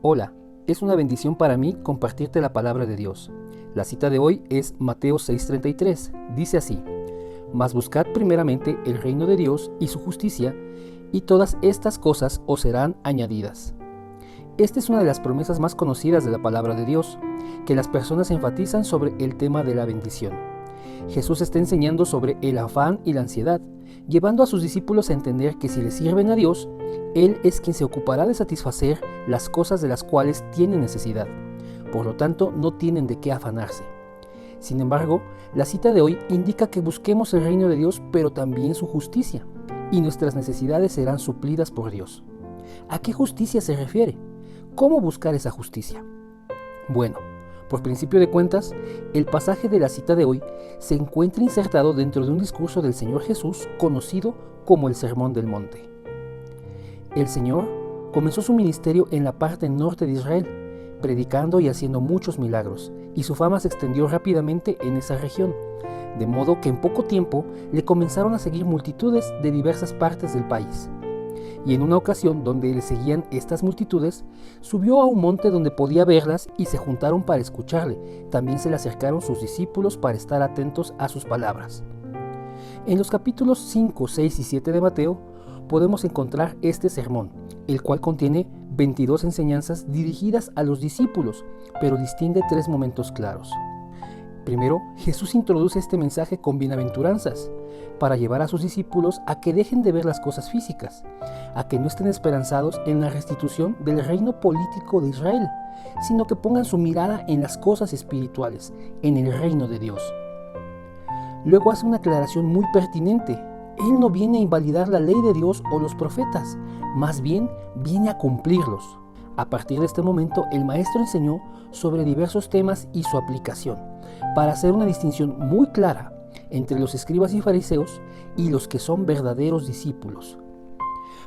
Hola, es una bendición para mí compartirte la palabra de Dios. La cita de hoy es Mateo 6:33. Dice así: Mas buscad primeramente el reino de Dios y su justicia, y todas estas cosas os serán añadidas. Esta es una de las promesas más conocidas de la palabra de Dios, que las personas enfatizan sobre el tema de la bendición. Jesús está enseñando sobre el afán y la ansiedad, llevando a sus discípulos a entender que si le sirven a Dios, Él es quien se ocupará de satisfacer las cosas de las cuales tienen necesidad. Por lo tanto, no tienen de qué afanarse. Sin embargo, la cita de hoy indica que busquemos el reino de Dios, pero también su justicia, y nuestras necesidades serán suplidas por Dios. ¿A qué justicia se refiere? ¿Cómo buscar esa justicia? Bueno, por principio de cuentas, el pasaje de la cita de hoy se encuentra insertado dentro de un discurso del Señor Jesús conocido como el Sermón del Monte. El Señor comenzó su ministerio en la parte norte de Israel, predicando y haciendo muchos milagros, y su fama se extendió rápidamente en esa región, de modo que en poco tiempo le comenzaron a seguir multitudes de diversas partes del país. Y en una ocasión donde le seguían estas multitudes, subió a un monte donde podía verlas y se juntaron para escucharle. También se le acercaron sus discípulos para estar atentos a sus palabras. En los capítulos 5, 6 y 7 de Mateo podemos encontrar este sermón, el cual contiene 22 enseñanzas dirigidas a los discípulos, pero distingue tres momentos claros. Primero, Jesús introduce este mensaje con bienaventuranzas, para llevar a sus discípulos a que dejen de ver las cosas físicas, a que no estén esperanzados en la restitución del reino político de Israel, sino que pongan su mirada en las cosas espirituales, en el reino de Dios. Luego hace una aclaración muy pertinente. Él no viene a invalidar la ley de Dios o los profetas, más bien viene a cumplirlos. A partir de este momento, el maestro enseñó sobre diversos temas y su aplicación, para hacer una distinción muy clara entre los escribas y fariseos y los que son verdaderos discípulos.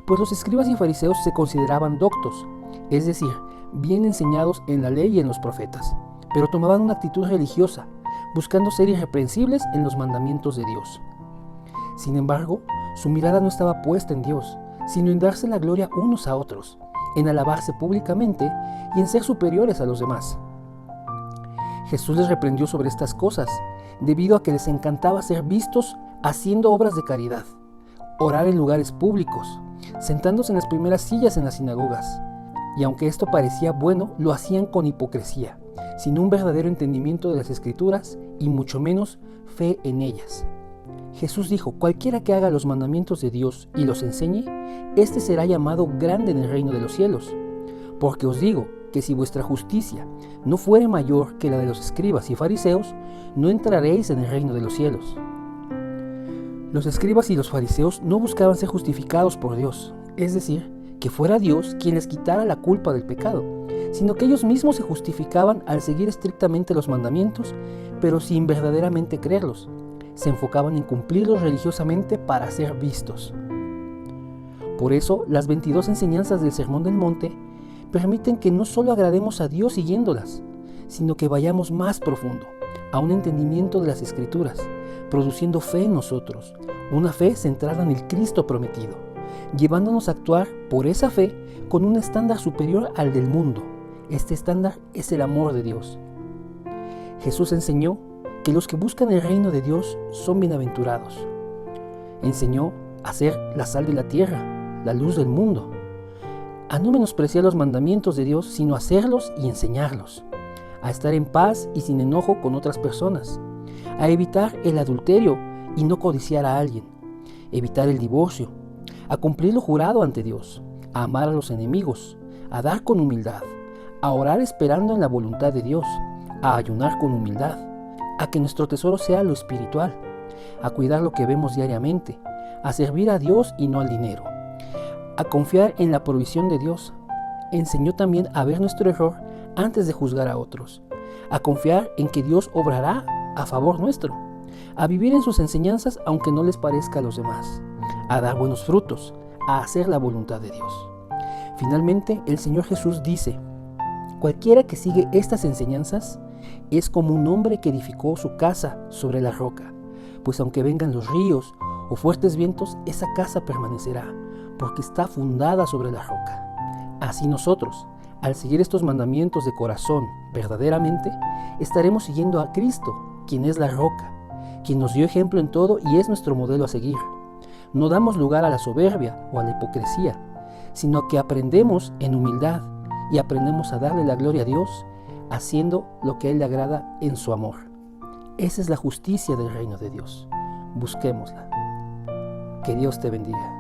Pues los escribas y fariseos se consideraban doctos, es decir, bien enseñados en la ley y en los profetas, pero tomaban una actitud religiosa, buscando ser irreprensibles en los mandamientos de Dios. Sin embargo, su mirada no estaba puesta en Dios, sino en darse la gloria unos a otros, en alabarse públicamente y en ser superiores a los demás. Jesús les reprendió sobre estas cosas, debido a que les encantaba ser vistos haciendo obras de caridad, orar en lugares públicos, sentándose en las primeras sillas en las sinagogas. Y aunque esto parecía bueno, lo hacían con hipocresía, sin un verdadero entendimiento de las Escrituras y mucho menos fe en ellas. Jesús dijo: cualquiera que haga los mandamientos de Dios y los enseñe, éste será llamado grande en el reino de los cielos. Porque os digo que si vuestra justicia no fuere mayor que la de los escribas y fariseos, no entraréis en el reino de los cielos. Los escribas y los fariseos no buscaban ser justificados por Dios, es decir, que fuera Dios quien les quitara la culpa del pecado, sino que ellos mismos se justificaban al seguir estrictamente los mandamientos, pero sin verdaderamente creerlos. Se enfocaban en cumplirlos religiosamente para ser vistos. Por eso, las 22 enseñanzas del Sermón del Monte permiten que no solo agrademos a Dios siguiéndolas, sino que vayamos más profundo, a un entendimiento de las Escrituras, produciendo fe en nosotros, una fe centrada en el Cristo prometido, llevándonos a actuar por esa fe con un estándar superior al del mundo. Este estándar es el amor de Dios. Jesús enseñó que los que buscan el reino de Dios son bienaventurados. Enseñó a ser la sal de la tierra, la luz del mundo, a no menospreciar los mandamientos de Dios, sino a hacerlos y enseñarlos, a estar en paz y sin enojo con otras personas, a evitar el adulterio y no codiciar a alguien, evitar el divorcio, a cumplir lo jurado ante Dios, a amar a los enemigos, a dar con humildad, a orar esperando en la voluntad de Dios, a ayunar con humildad, a que nuestro tesoro sea lo espiritual, a cuidar lo que vemos diariamente, a servir a Dios y no al dinero, a confiar en la provisión de Dios. Enseñó también a ver nuestro error antes de juzgar a otros, a confiar en que Dios obrará a favor nuestro, a vivir en sus enseñanzas aunque no les parezca a los demás, a dar buenos frutos, a hacer la voluntad de Dios. Finalmente, el Señor Jesús dice: cualquiera que sigue estas enseñanzas es como un hombre que edificó su casa sobre la roca, pues aunque vengan los ríos o fuertes vientos, esa casa permanecerá, porque está fundada sobre la roca. Así nosotros, Al seguir estos mandamientos de corazón verdaderamente, estaremos siguiendo a Cristo, quien es la roca, quien nos dio ejemplo en todo y es nuestro modelo a seguir. No damos lugar a la soberbia o a la hipocresía, sino que aprendemos en humildad y aprendemos a darle la gloria a Dios, haciendo lo que a Él le agrada en su amor. Esa es la justicia del reino de Dios. Busquémosla. Que Dios te bendiga.